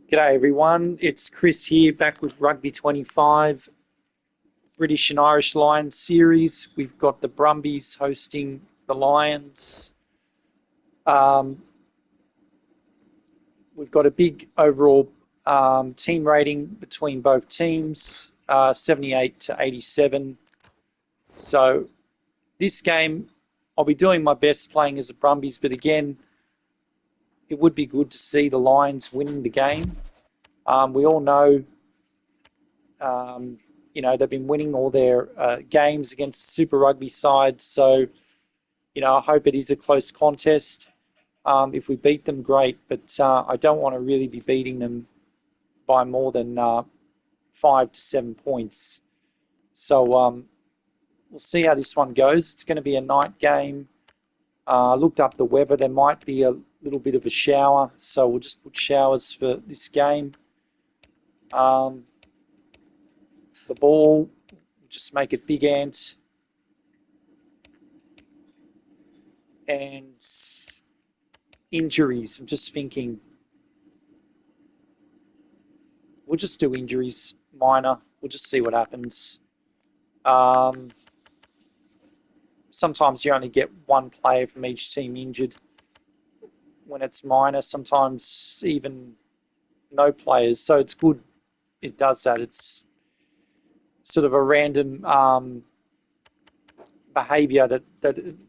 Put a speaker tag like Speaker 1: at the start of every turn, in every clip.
Speaker 1: G'day everyone, it's Chris here, back with Rugby 25, British and Irish Lions series. We've got the Brumbies hosting the Lions. We've got a big overall team rating between both teams, 78 to 87. So this game, I'll be doing my best playing as the Brumbies, but again, it would be good to see the Lions winning the game. We all know, they've been winning all their games against Super Rugby sides. So, I hope it is a close contest. If we beat them, great. But I don't want to really be beating them by more than 5 to 7 points. So we'll see how this one goes. It's going to be a night game. I looked up the weather. There might be a little bit of a shower. So we'll just put showers for this game. The ball, just make it big ant. And injuries, I'm just thinking. We'll just do injuries, minor. We'll just see what happens. Sometimes you only get one player from each team injured when it's minor. Sometimes even no players. So it's good it does that. It's sort of a random behavior that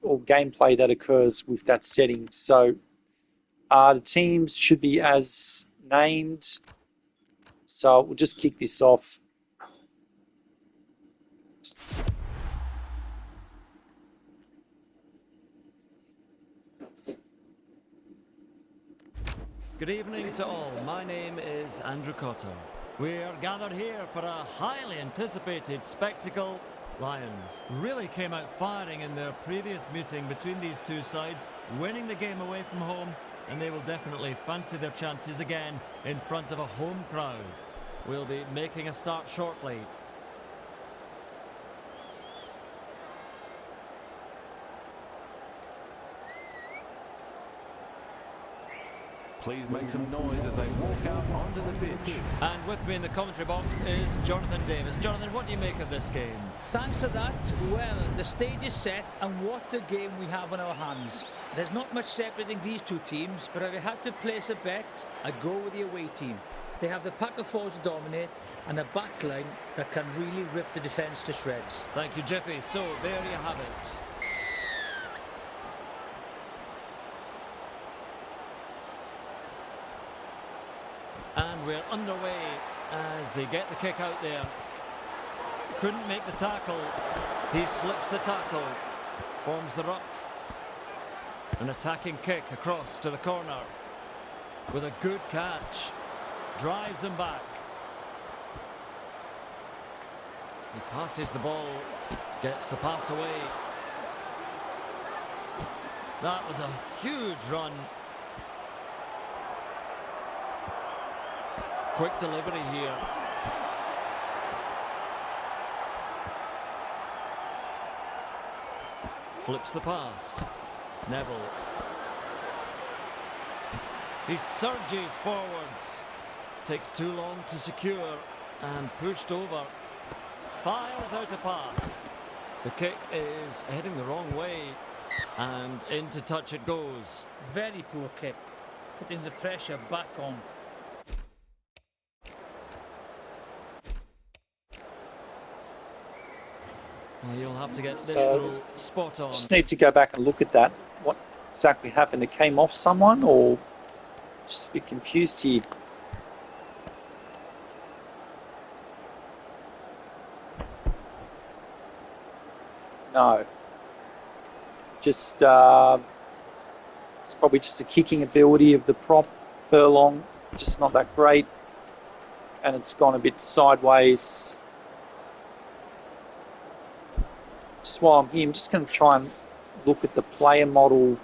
Speaker 1: or gameplay that occurs with that setting. So the teams should be as named. So we'll just kick this off.
Speaker 2: Good evening to all. My name is Andrew Cotter. We're gathered here for a highly anticipated spectacle. Lions really came out firing in their previous meeting between these two sides, winning the game away from home, and they will definitely fancy their chances again in front of a home crowd. We'll be making a start shortly.
Speaker 3: Please make some noise as they walk out onto the pitch.
Speaker 2: And with me in the commentary box is Jonathan Davis. Jonathan, what do you make of this game?
Speaker 4: Thanks for that. Well, the stage is set, and what a game we have on our hands. There's not much separating these two teams, but if I had to place a bet, I'd go with the away team. They have the pack of fours to dominate and a back line that can really rip the defence to shreds.
Speaker 2: Thank you, Jiffy. So, there you have it. And we're underway as they get the kick out there. Couldn't make the tackle. He slips the tackle. Forms the ruck. An attacking kick across to the corner. With a good catch. Drives him back. He passes the ball. Gets the pass away. That was a huge run. Quick delivery here. Flips the pass. Neville. He surges forwards. Takes too long to secure and pushed over. Fires out a pass. The kick is heading the wrong way and into touch it goes.
Speaker 4: Very poor kick, putting the pressure back on.
Speaker 2: Well, you'll have to get this through spot on.
Speaker 1: Just need to go back and look at that. What exactly happened? It came off someone, or just a bit confused here. No. Just it's probably just the kicking ability of the prop Furlong, just not that great, and it's gone a bit sideways. Just while I'm here, I'm just going to try and look at the player model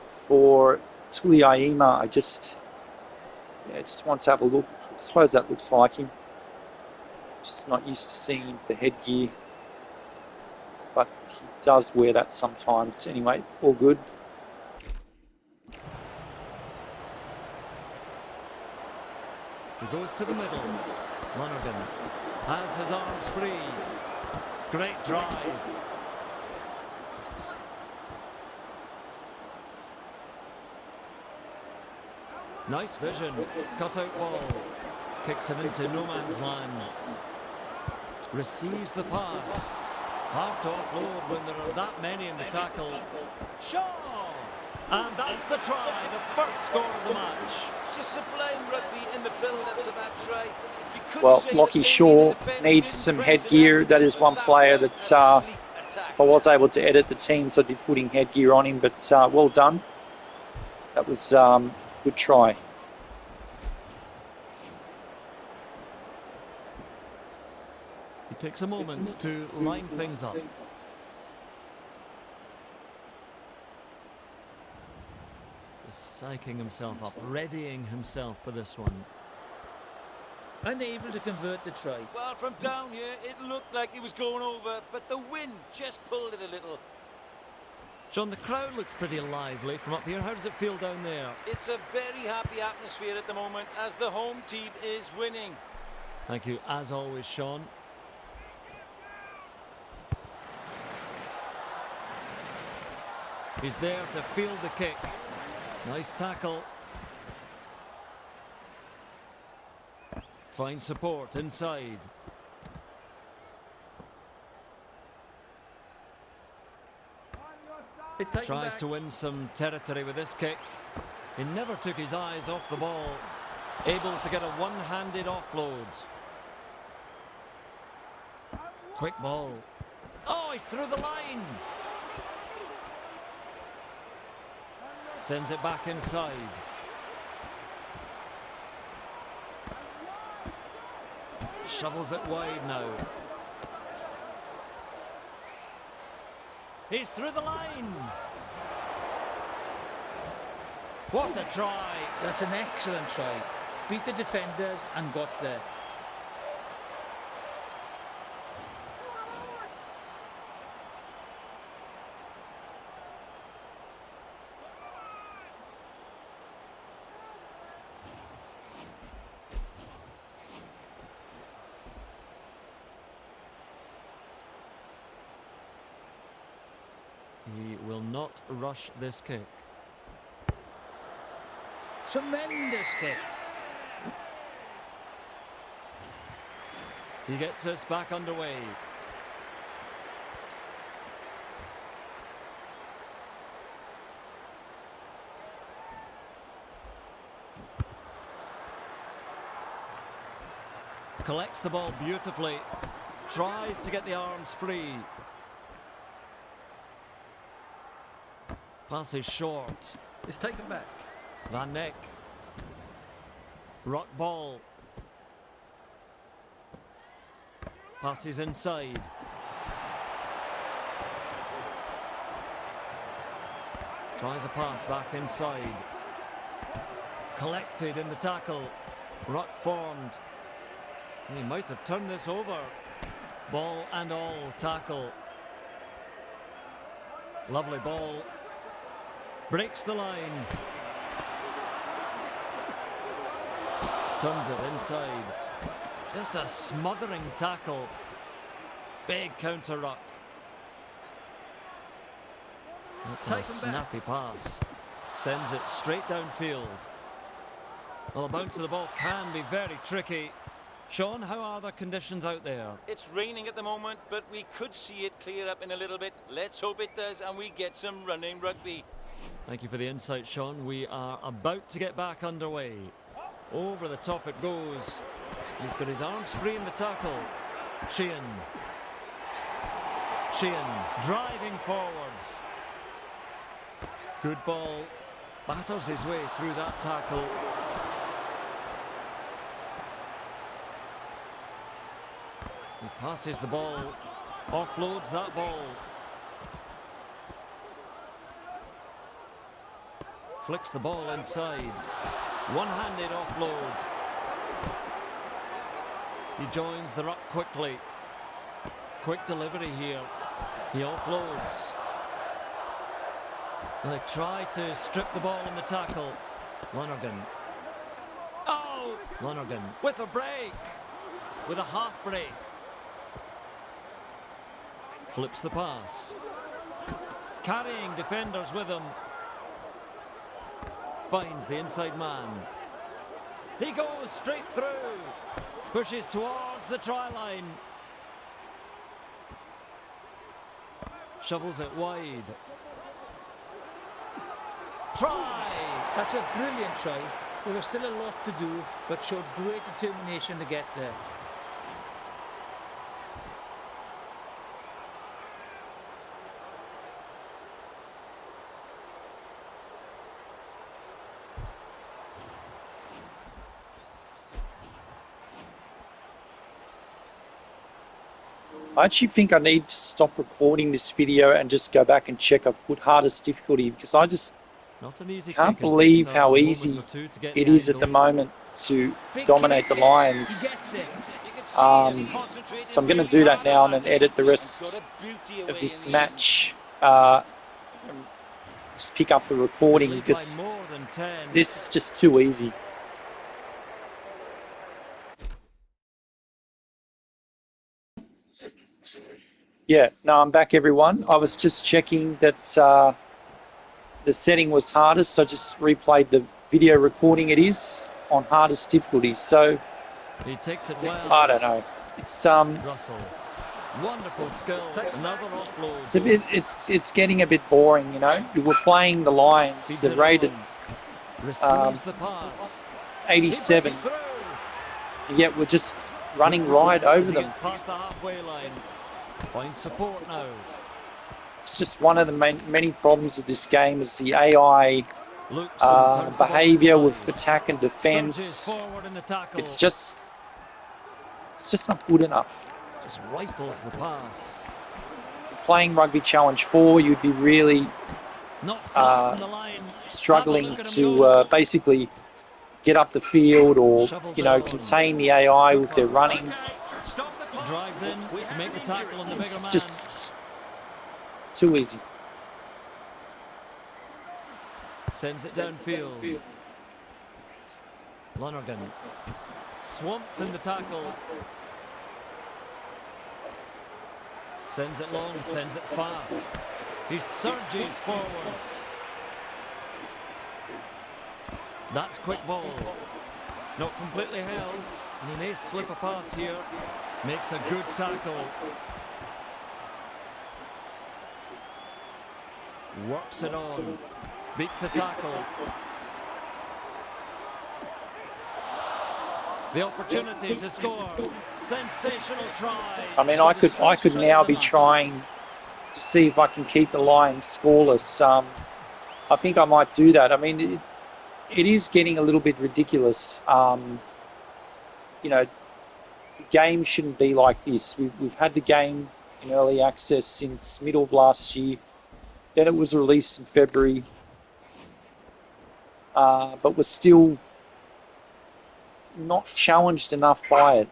Speaker 1: for Tuliaima. I just want to have a look. I suppose that looks like him. Just not used to seeing the headgear, but he does wear that sometimes. Anyway, all good.
Speaker 2: He goes to the middle. Lonergan has his arms free. Great drive. Nice vision. Cut out ball. Kicks him into no man's land. Receives the pass. Hard to offload when there are that many in the tackle. Shaw! And that's the try, the first score of the match.
Speaker 5: Just sublime rugby in the build-up to that try. You could
Speaker 1: Well,
Speaker 5: say
Speaker 1: Lockie
Speaker 5: that
Speaker 1: Shaw
Speaker 5: maybe the defence
Speaker 1: needs
Speaker 5: didn't
Speaker 1: some
Speaker 5: press
Speaker 1: headgear.
Speaker 5: enough,
Speaker 1: That is one
Speaker 5: but
Speaker 1: player
Speaker 5: was
Speaker 1: that,
Speaker 5: a sleek attack.
Speaker 1: if I was able to edit the teams, I'd be putting headgear on him. But well done. That was a good try.
Speaker 2: He takes a moment to line things up. Just psyching himself up, readying himself for this one.
Speaker 4: Unable to convert the try.
Speaker 5: Well, from down here, it looked like it was going over, but the wind just pulled it a little.
Speaker 2: John, the crowd looks pretty lively from up here. How does it feel down there?
Speaker 5: It's a very happy atmosphere at the moment as the home team is winning.
Speaker 2: Thank you, as always, Sean. He's there to field the kick. Nice tackle. Finds support inside. Tries to win some territory with this kick. He never took his eyes off the ball. Able to get a one-handed offload. Quick ball. Oh, he's through the line. Sends it back inside. Shovels it wide now. He's through the line. What a try.
Speaker 4: That's an excellent try. Beat the defenders and got there.
Speaker 2: He will not rush this kick.
Speaker 4: Tremendous kick.
Speaker 2: He gets us back underway. Collects the ball beautifully. Tries to get the arms free. Pass is short.
Speaker 6: It's taken back.
Speaker 2: Van Neck. Rock ball. Passes inside. Tries a pass back inside. Collected in the tackle. Ruck formed. He might have turned this over. Ball and all tackle. Lovely ball. Breaks the line. Turns it inside. Just a smothering tackle. Big counter ruck. That's a snappy pass. Sends it straight downfield. Well, the bounce of the ball can be very tricky. Sean, how are the conditions out there?
Speaker 5: It's raining at the moment, but we could see it clear up in a little bit. Let's hope it does and we get some running rugby.
Speaker 2: Thank you for the insight, Sean. We are about to get back underway. Over the top it goes. He's got his arms free in the tackle. Sheehan. Sheehan driving forwards. Good ball. Batters his way through that tackle. He passes the ball. Offloads that ball. Flicks the ball inside. One-handed offload. He joins the ruck quickly. Quick delivery here. He offloads. They try to strip the ball in the tackle. Lonergan. Oh! Lonergan with a break. With a half break. Flips the pass. Carrying defenders with him. Finds the inside man. He goes straight through. Pushes towards the try line. Shovels it wide. Try!
Speaker 4: That's a brilliant try. There was still a lot to do, but showed great determination to get there.
Speaker 1: I actually think I need to stop recording this video and just go back and check. I've put hardest difficulty because I just
Speaker 2: Not an easy
Speaker 1: can't
Speaker 2: kick,
Speaker 1: believe
Speaker 2: takes
Speaker 1: how
Speaker 2: a moment
Speaker 1: easy
Speaker 2: or two to get
Speaker 1: it
Speaker 2: the
Speaker 1: is at the
Speaker 2: angle.
Speaker 1: moment to
Speaker 4: Big
Speaker 1: dominate
Speaker 4: kick.
Speaker 1: the Lions.
Speaker 4: He gets it.
Speaker 5: You can see
Speaker 1: Um,
Speaker 5: him concentrating
Speaker 1: So I'm going to
Speaker 5: really
Speaker 1: do that
Speaker 5: hard on
Speaker 1: now and then
Speaker 5: kick.
Speaker 1: edit the
Speaker 5: He's
Speaker 1: rest
Speaker 5: got a beauty
Speaker 1: of
Speaker 5: away
Speaker 1: this
Speaker 5: in the end.
Speaker 1: match. And just pick up the recording
Speaker 2: Lead by
Speaker 1: because
Speaker 2: more than 10.
Speaker 1: this is just too easy. Yeah, no, I'm back, everyone. I was just checking that the setting was hardest. I just replayed the video recording. It is on hardest difficulty. So
Speaker 2: He takes it well.
Speaker 1: I don't know. It's
Speaker 2: Russell. Wonderful skill. Another offload.
Speaker 1: it's getting a bit boring, you know. We were playing the Lions,
Speaker 2: Feeds
Speaker 1: the
Speaker 2: it
Speaker 1: rated
Speaker 2: on. Receives the pass. He
Speaker 1: 87,
Speaker 2: breaks through.
Speaker 1: and yet we're just running right over
Speaker 2: As he
Speaker 1: them.
Speaker 2: gets past the halfway line. Finds support now.
Speaker 1: It's just one of the many problems of this game is the AI
Speaker 2: Looks and turns the ball
Speaker 1: behaviour with
Speaker 2: inside.
Speaker 1: attack and
Speaker 2: Surges
Speaker 1: defence.
Speaker 2: forward in the tackle.
Speaker 1: It's just not good enough.
Speaker 2: Just rifles the pass.
Speaker 1: Playing Rugby Challenge 4, you'd be really
Speaker 2: Not far from the line.
Speaker 1: struggling
Speaker 2: Have a look at him go.
Speaker 1: to basically get up the field or,
Speaker 2: Shovels
Speaker 1: you know,
Speaker 2: it on.
Speaker 1: contain the AI with their running.
Speaker 2: Drives in to make the tackle on the bigger
Speaker 1: It's
Speaker 2: man.
Speaker 1: just too easy.
Speaker 2: Sends it downfield. Lonergan. Swamped in the tackle. Sends it long, sends it fast. He surges forwards. That's quick ball. Not completely held, and he may slip a pass here. Makes a good tackle. Works it on. Beats a tackle. The opportunity to score. Sensational try.
Speaker 1: I mean, I could now be trying to see if I can keep the Lions scoreless. I think I might do that. I mean, it is getting a little bit ridiculous. You know, the game shouldn't be like this. We've had the game in early access since middle of last year. Then it was released in February. But we're still not challenged enough by it.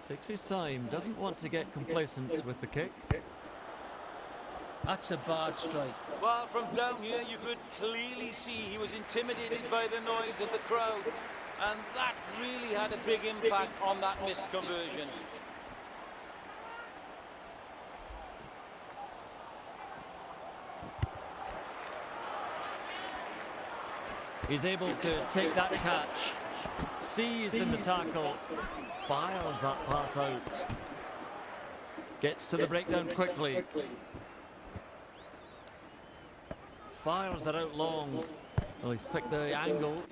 Speaker 2: Takes his time, doesn't want to get complacent with the kick.
Speaker 4: That's a bad strike.
Speaker 5: Well, from down here, you could clearly see he was intimidated by the noise of the crowd. And that really had a big impact on that missed conversion.
Speaker 2: He's able to take that catch. Seized in the tackle. Fires that pass out. Gets to the breakdown quickly. Fires it out long. Well, he's picked the angle.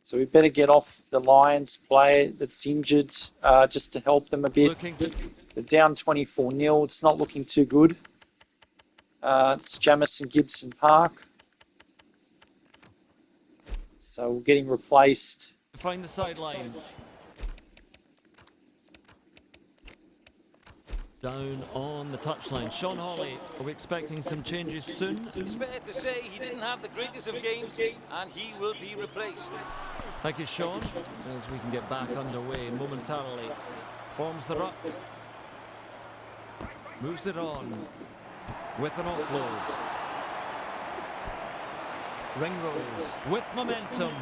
Speaker 1: So we better get off the Lions player that's injured just to help them a bit.
Speaker 2: Looking to...
Speaker 1: They're down 24-0. It's not looking too good. It's Jamison Gibson Park. So we're getting replaced.
Speaker 2: Find the sideline. Down on the touchline. Sean Hawley, are we expecting some changes soon?
Speaker 5: It's fair to say he didn't have the greatest of games, and he will be replaced.
Speaker 2: Thank you, Sean, as we can get back underway momentarily. Forms the ruck. Moves it on with an offload. Ringrose with momentum.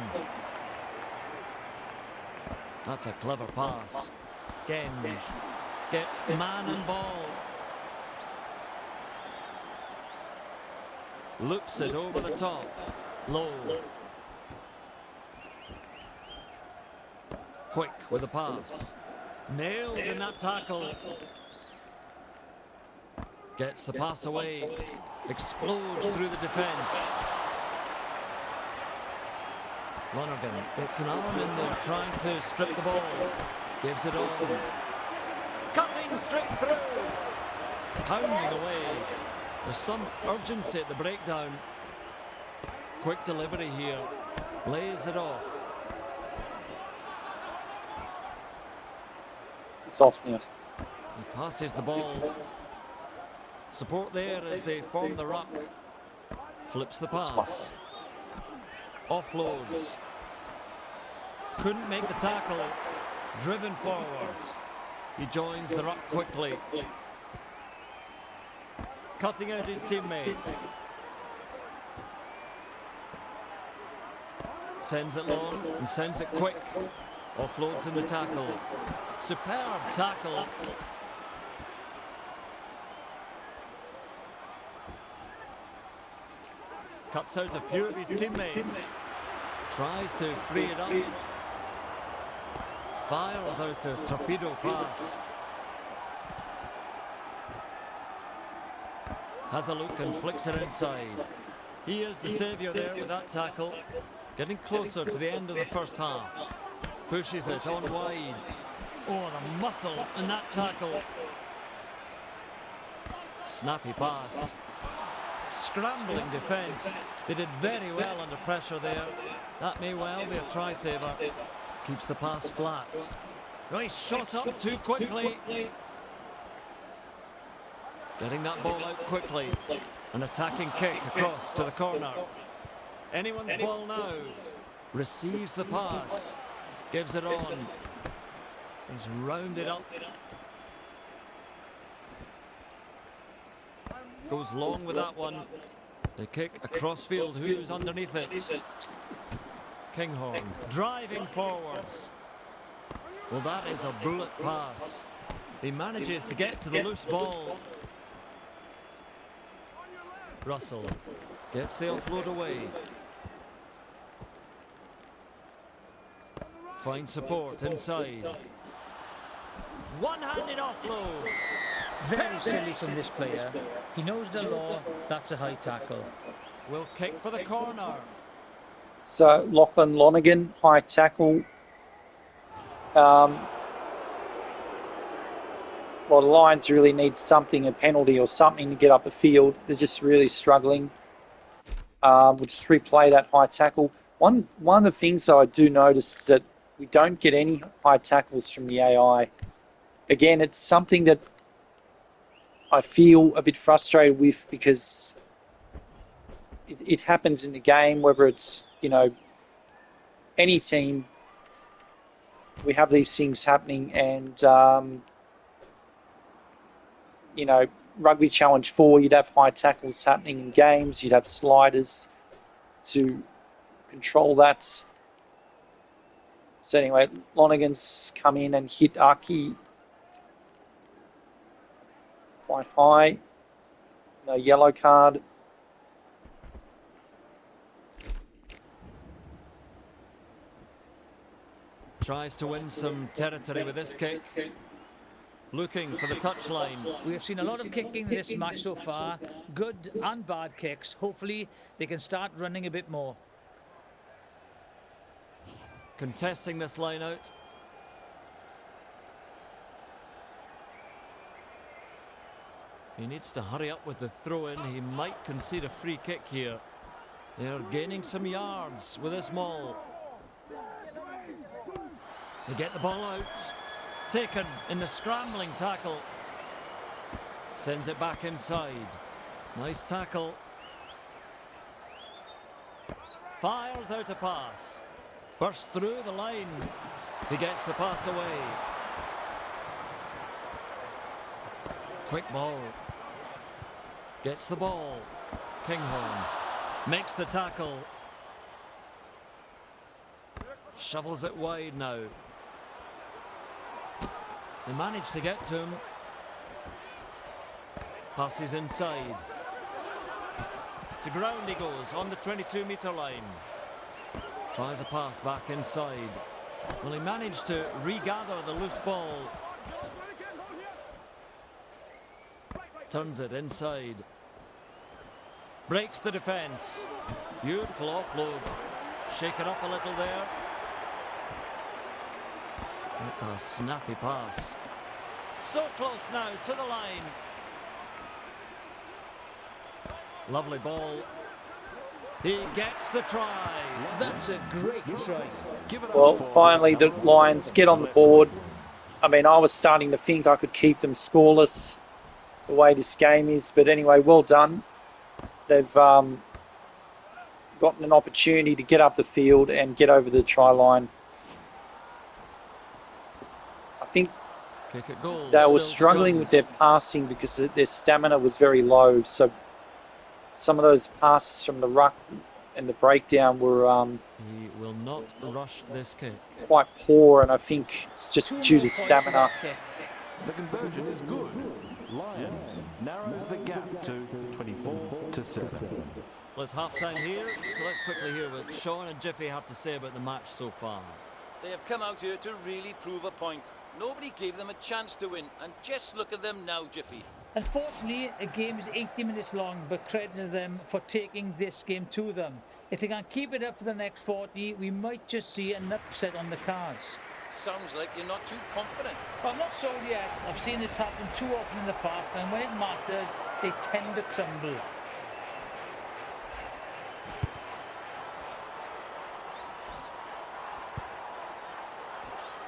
Speaker 2: That's a clever pass. Genge gets man and ball. Loops it over the top. Low. Quick with the pass. Nailed in that tackle. Gets the pass away. Explodes through the defence. Lonergan gets an arm in there trying to strip the ball. Gives it on. Cutting straight through. Pounding away. There's some urgency at the breakdown. Quick delivery here. Lays it off.
Speaker 1: It's off now.
Speaker 2: He passes the ball. Support there as they form the ruck. Flips the pass. Offloads. Couldn't make the tackle. Driven forwards. He joins the ruck quickly. Cutting out his teammates. Sends it long and sends it quick. Offloads in the tackle. Superb tackle. Cuts out a few of his teammates. Tries to free it up. Fires out a torpedo pass. Has a look and flicks it inside. He is the saviour there with that tackle. Getting closer to the end of the first half. Pushes it on wide. Oh, the muscle in that tackle. Snappy pass. Scrambling defence. They did very well under pressure there. That may well be a try saver. Keeps the pass flat. Oh, he's shot up too quickly. Getting that ball out quickly. An attacking kick across to the corner. Anyone's ball now. Receives the pass. Gives it on. He's rounded up. Goes long with that one. The kick across field. Who's underneath it? Kinghorn driving forwards. Well, that is a bullet pass. He manages to get to the loose ball. Russell gets the offload away. Finds support inside. One-handed offload.
Speaker 4: Very silly from this player. He knows the law. That's a high tackle.
Speaker 2: Will kick for the corner.
Speaker 1: So Lachlan, Lonergan, high tackle. Well, the Lions really need something, a penalty or something to get up the field. They're just really struggling. We'll just replay that high tackle. One of the things though I do notice is that we don't get any high tackles from the AI. Again, it's something that I feel a bit frustrated with because it happens in the game, whether it's, you know, any team, we have these things happening. And, you know, Rugby Challenge 4, you'd have high tackles happening in games. You'd have sliders to control that. So anyway, Lonergan's come in and hit Aki quite high. No yellow card.
Speaker 2: Tries to win some territory with this kick. Looking for the touchline.
Speaker 4: We have seen a lot of kicking in this match so far. Good and bad kicks. Hopefully they can start running a bit more.
Speaker 2: Contesting this line out. He needs to hurry up with the throw-in. He might concede a free kick here. They're gaining some yards with this maul. They get the ball out. Taken in the scrambling tackle. Sends it back inside. Nice tackle. Fires out a pass. Bursts through the line. He gets the pass away. Quick ball. Gets the ball. Kinghorn makes the tackle. Shovels it wide now. They managed to get to him. Passes inside. To ground he goes on the 22-metre line. Tries a pass back inside. Well, he managed to regather the loose ball. Turns it inside. Breaks the defence. Beautiful offload. Shake it up a little there. That's a snappy pass. So close now to the line. Lovely ball. He gets the try.
Speaker 4: That's a great try.
Speaker 1: Well, finally the Lions get on the board. I mean, I was starting to think I could keep them scoreless the way this game is. But anyway, well done. They've gotten an opportunity to get up the field and get over the try line. I think
Speaker 2: Kick at goal.
Speaker 1: they were
Speaker 2: Still
Speaker 1: struggling
Speaker 2: to
Speaker 1: with their passing because their stamina was very low. So some of those passes from the ruck and the breakdown were
Speaker 2: He will not rush this kick.
Speaker 1: quite poor, and I think it's just
Speaker 4: Two
Speaker 1: due
Speaker 4: more
Speaker 1: to
Speaker 4: points for
Speaker 1: stamina.
Speaker 4: that kick.
Speaker 3: The conversion is good. Lions narrows the gap to 24-7.
Speaker 2: Well, it's half-time here, so let's quickly hear what Sean and Jiffy have to say about the match so far.
Speaker 5: They have come out here to really prove a point. Nobody gave them a chance to win, and just look at them now, Jiffy.
Speaker 4: Unfortunately, a game is 80 minutes long, but credit to them for taking this game to them. If they can keep it up for the next 40, we might just see an upset on the cards.
Speaker 5: Sounds like you're not too confident.
Speaker 4: But I'm not sold yet. I've seen this happen too often in the past, and when it matters, they tend to crumble.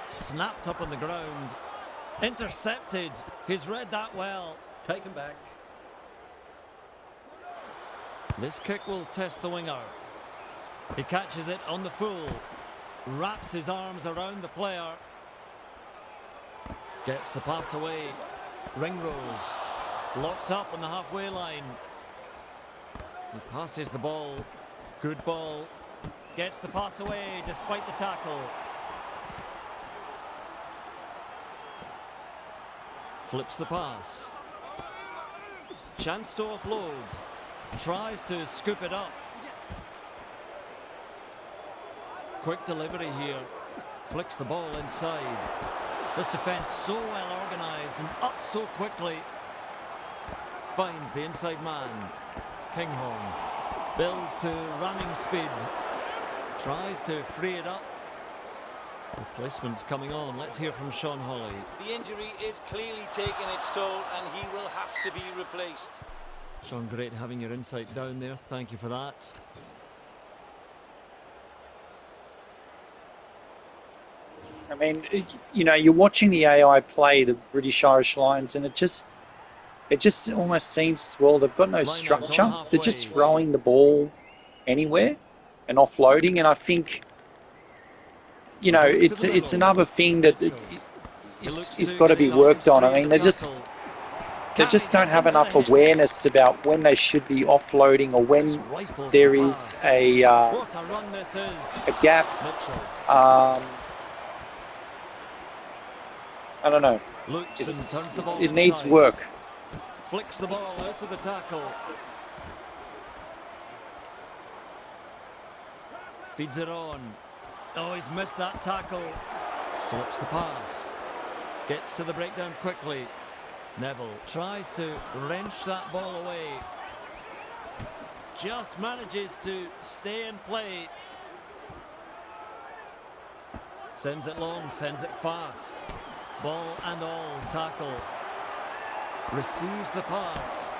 Speaker 2: Snapped up on the ground. Intercepted. He's read that well.
Speaker 6: Taken back.
Speaker 2: This kick will test the winger. He catches it on the full. Wraps his arms around the player. Gets the pass away. Ringrose. Locked up on the halfway line. He passes the ball. Good ball. Gets the pass away despite the tackle. Flips the pass. Chance to offload. Tries to scoop it up. Quick delivery here. Flicks the ball inside. This defence so well organised and up so quickly. Finds the inside man. Kinghorn. Builds to ramming speed. Tries to free it up. Replacements coming on. Let's hear from Sean Hawley.
Speaker 5: The injury is clearly taking its toll, and he will have to be replaced.
Speaker 2: Sean, great having your insight down there. Thank you for that.
Speaker 1: I mean, you know, you're watching the AI play the British Irish Lions, and it just almost seems, well, they've got no structure. They're just throwing the ball anywhere and offloading, and I think, you know, it's another thing that it's got to be worked on. I mean, they just don't have enough awareness about when they should be offloading or when there is a gap. I don't know. It needs work.
Speaker 2: Flicks the ball out of the tackle. Feeds it on. Oh, he's missed that tackle. Slips the pass. Gets to the breakdown quickly. Neville tries to wrench that ball away. Just manages to stay in play. Sends it long, sends it fast. Ball and all, tackle. Receives the pass.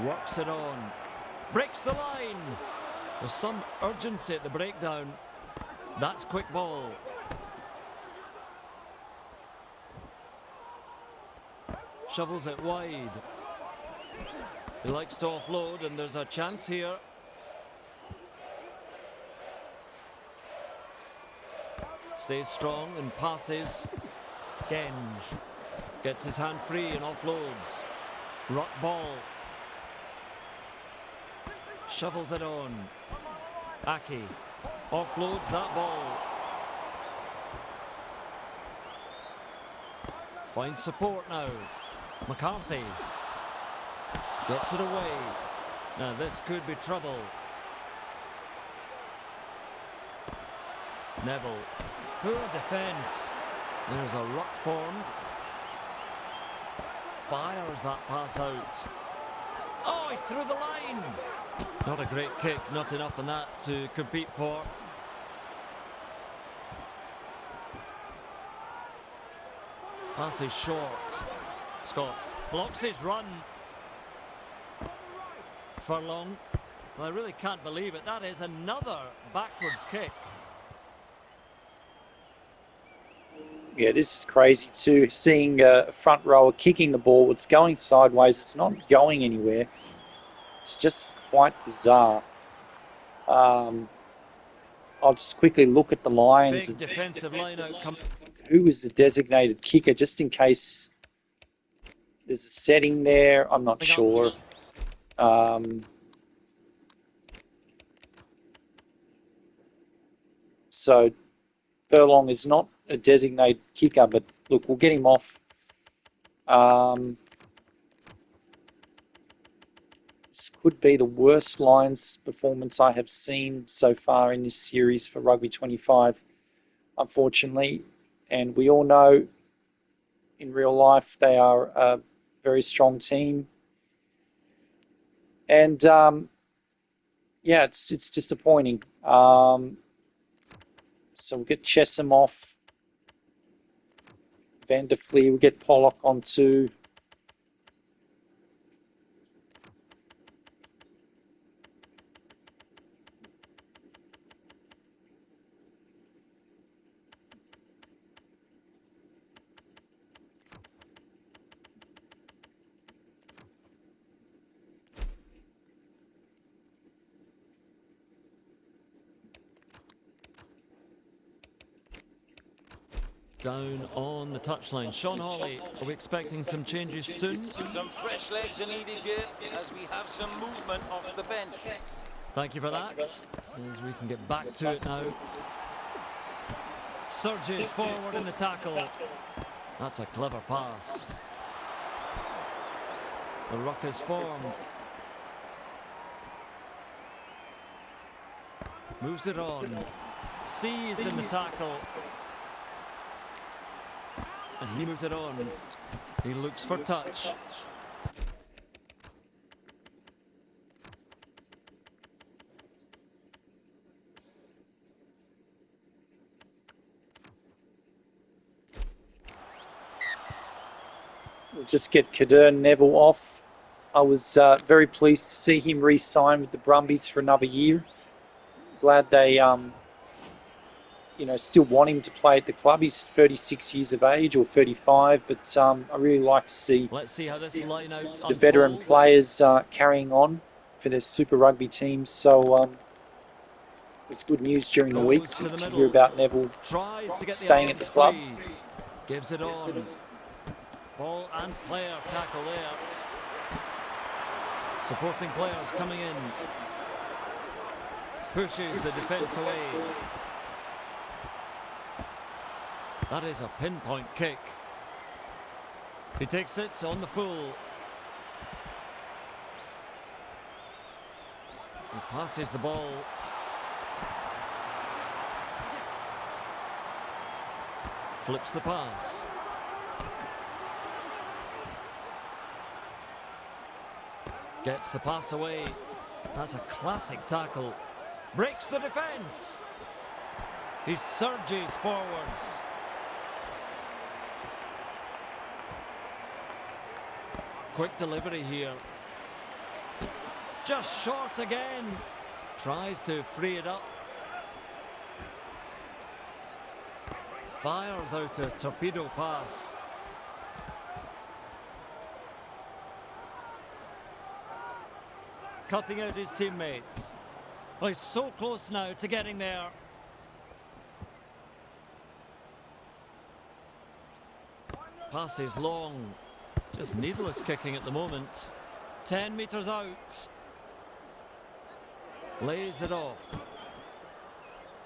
Speaker 2: Works it on. Breaks the line. There's some urgency at the breakdown. That's quick ball. Shovels it wide. He likes to offload, and there's a chance here. Stays strong and passes. Genge gets his hand free and offloads. Ruck ball. Shovels it on. Aki offloads that ball. Finds support now. McCarthy gets it away. Now this could be trouble. Neville. Poor defence. There's a ruck formed. Fires that pass out. Oh, he's through the line. Not a great kick, not enough on that to compete for. Pass is short. Scott blocks his run. Furlong. Well, I really can't believe it. That is another backwards kick.
Speaker 1: Yeah, this is crazy too. Seeing a front rower kicking the ball, it's going sideways. It's not going anywhere. It's just quite bizarre. I'll just quickly look at the Lions.
Speaker 2: Big defensive line out.
Speaker 1: Who was the designated kicker, just in case there's a setting there. I'm not sure. So Furlong is not a designated kicker, but look, we'll get him off. This could be the worst Lions performance I have seen so far in this series for Rugby 25, unfortunately. And we all know in real life they are a very strong team. And yeah, it's disappointing. So we'll get Chesham off. Van der Fleer, we'll get Pollock on too.
Speaker 2: Down on the touchline. Sean Hawley, are we expecting some changes soon?
Speaker 5: Some fresh legs are needed here as we have some movement off the bench.
Speaker 2: Thank you for that. As we can get back to it now. Surges forward in the tackle. That's a clever pass. The ruck is formed. Moves it on. Seized in the tackle. And he moves it on. He looks for touch.
Speaker 1: We'll just get Goddard Neville off. I was very pleased to see him re-sign with the Brumbies for another year. Glad they still want him to play at the club. He's 36 years of age or 35, but I really like to see
Speaker 2: Let's see how this line out
Speaker 1: the veteran
Speaker 2: unfolds.
Speaker 1: players carrying on for their Super Rugby teams. So it's good news during the week to hear about Neville
Speaker 2: Tries to get
Speaker 1: staying at the club.
Speaker 2: free. Gives it on. Ball and player tackle there. Supporting players coming in. Pushes the defence away. That is a pinpoint kick. He takes it on the full. He passes the ball. Flips the pass. Gets the pass away. That's a classic tackle. Breaks the defence. He surges forwards. Quick delivery here. Just short again. Tries to free it up. fires out a torpedo pass. Cutting out his teammates. Well, he's so close now to getting there. Passes long. Just needless kicking at the moment. 10 metres out. Lays it off.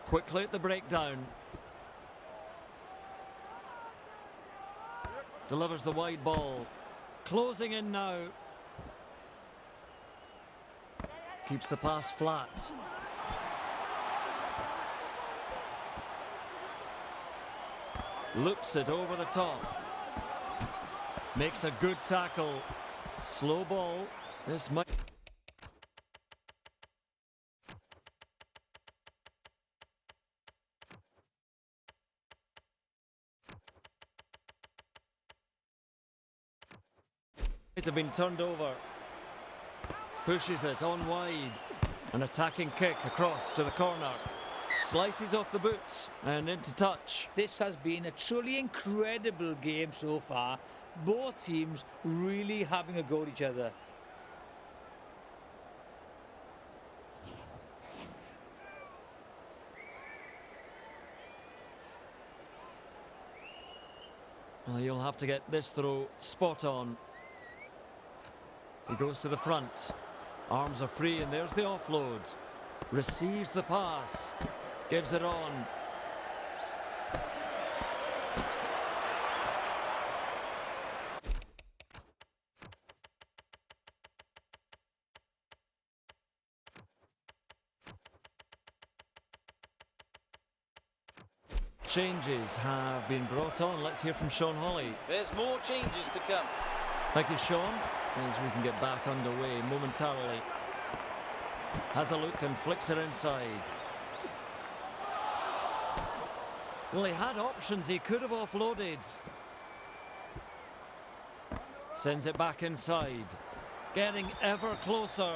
Speaker 2: Quickly at the breakdown. Delivers the wide ball. Closing in now. Keeps the pass flat. Loops it over the top. Makes a good tackle. Slow ball. This might... It have been turned over. Pushes it on wide. An attacking kick across to the corner. Slices off the boot and into touch.
Speaker 4: This has been a truly incredible game so far. Both teams really having a go at each other.
Speaker 2: Well, you'll have to get this throw spot on. He goes to the front. Arms are free and there's the offload. Receives the pass. Gives it on. Changes have been brought on. Let's hear from Sean Hawley.
Speaker 5: There's more changes to come.
Speaker 2: Thank you, Sean, as we can get back underway momentarily. Has a look and flicks it inside. Well, he had options. He could have offloaded. Sends it back inside. Getting ever closer.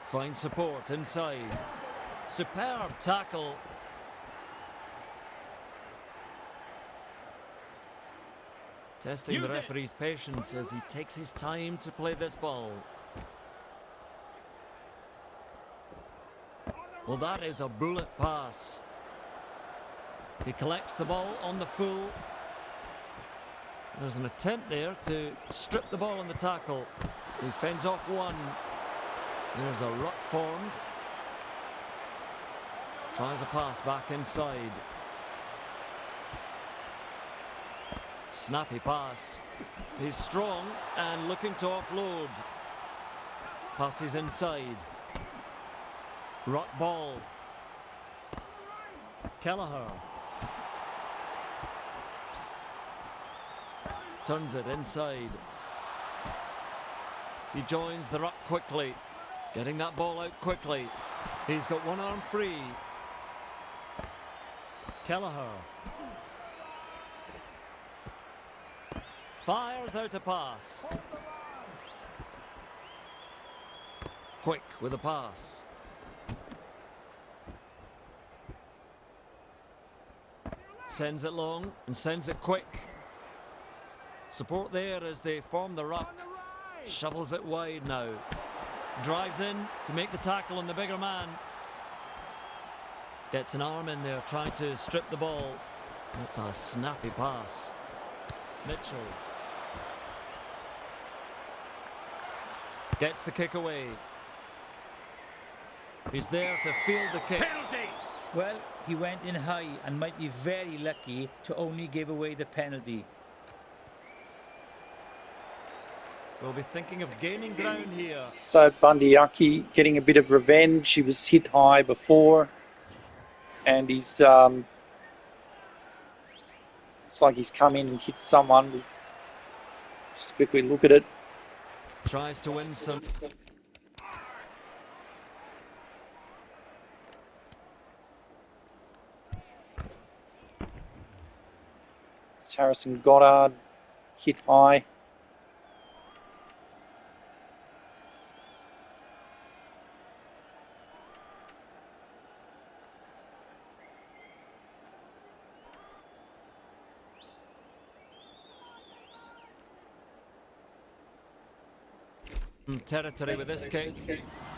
Speaker 2: Finds support inside. Superb tackle. Testing the referee's patience as he takes his time to play this ball. Well, that is a bullet pass. He collects the ball on the full. There's an attempt there to strip the ball on the tackle. He fends off one. There's a ruck formed. Tries a pass back inside. Snappy pass. He's strong and looking to offload. Passes inside. Ruck ball. Kelleher. Turns it inside. He joins the ruck quickly. Getting that ball out quickly. He's got one arm free. Kelleher. Fires out a pass. Quick with a pass. Sends it long and sends it quick. Support there as they form the ruck. Shovels it wide now. Drives in to make the tackle on the bigger man. Gets an arm in there trying to strip the ball. That's a snappy pass. Mitchell. Gets the kick away. He's there to field the kick.
Speaker 5: Penalty!
Speaker 4: Well, he went in high and might be very lucky to only give away the penalty.
Speaker 2: We'll be thinking of gaining ground here.
Speaker 1: So Bundee getting a bit of revenge. He was hit high before, and he's it's like he's come in and hit someone. We'll just quickly look at it.
Speaker 2: Tries to win some.
Speaker 1: It's Harrison Goddard hit high.
Speaker 2: Territory with this kick.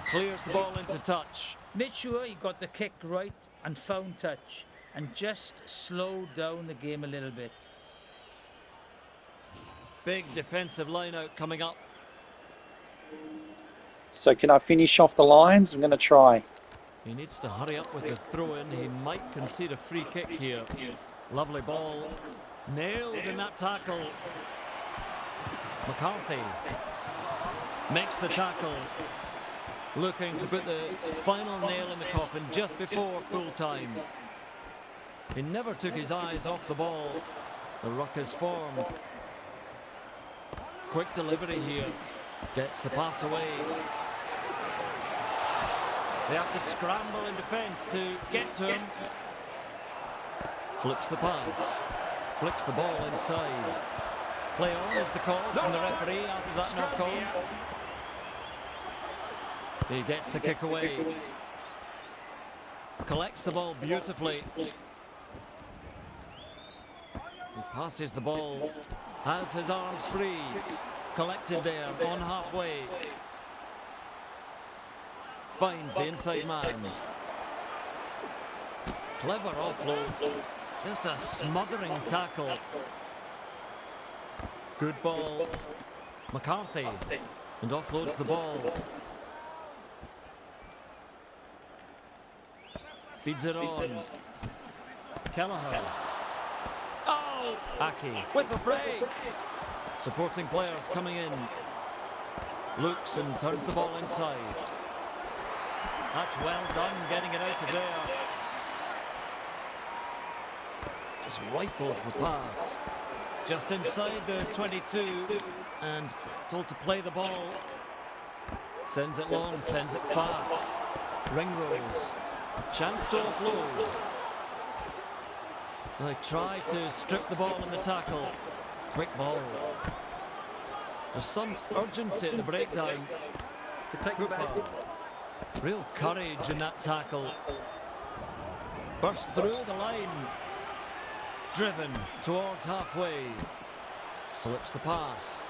Speaker 2: Clears the ball into touch.
Speaker 4: Made sure he got the kick right and found touch and just slowed down the game a little bit.
Speaker 2: Big defensive line out coming up.
Speaker 1: So can I finish off the Lions? I'm going to try.
Speaker 2: He needs to hurry up with the throw-in. He might concede a free kick here. Lovely ball. Nailed in that tackle. McCarthy makes the tackle. Looking to put the final nail in the coffin just before full time. He never took his eyes off the ball. The ruck is formed. Quick delivery here. Gets the pass away. They have to scramble in defence to get to him. Flips the pass. Flicks the ball inside. Play on is the call from the referee after that knock-on. He gets the kick away. Collects the ball beautifully. He passes the ball. Has his arms free. Collected there on halfway. Finds the inside man. Clever offload. Just a smothering tackle. Good ball. McCarthy. And offloads the ball. Feeds it on. Kelleher. Oh! Aki with a break. Supporting players coming in. Looks and turns the ball inside. That's well done, getting it out of there. Just rifles the pass. Just inside the 22 and told to play the ball. Sends it long, sends it fast. Ringrose. Chance to offload. They try to strip the ball in the tackle. Quick ball. There's some urgency at the breakdown. Cooper. Real courage in that tackle. Burst through the line. Driven towards halfway. Slips the pass.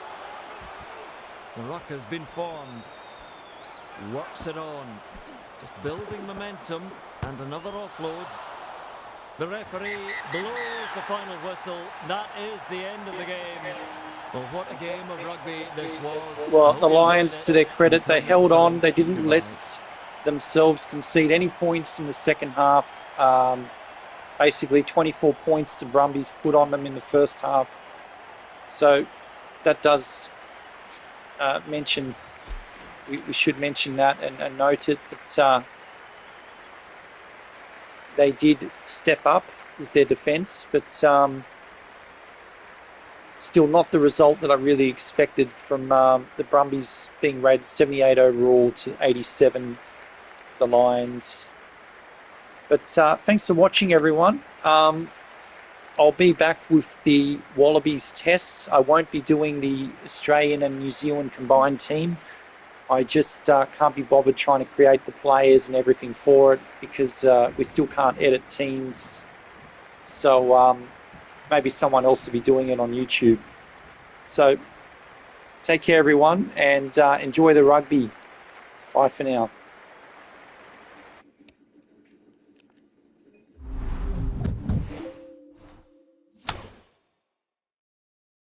Speaker 2: The ruck has been formed. Works it on. Just building momentum. And another offload. The referee blows the final whistle. That is the end of the game. Well, what a game of rugby this was.
Speaker 1: Well, the Lions, to their credit, they held on. They didn't let themselves concede any points in the second half. Basically, 24 points the Brumbies put on them in the first half. So that does mention, we should mention that and note it, that they did step up with their defence, but still not the result that I really expected from the Brumbies being rated 78 overall to 87 the Lions. But thanks for watching, everyone. I'll be back with the Wallabies tests. I won't be doing the Australian and New Zealand combined team. I just can't be bothered trying to create the players and everything for it because we still can't edit teams. So maybe someone else will be doing it on YouTube. So take care, everyone, and enjoy the rugby. Bye for now.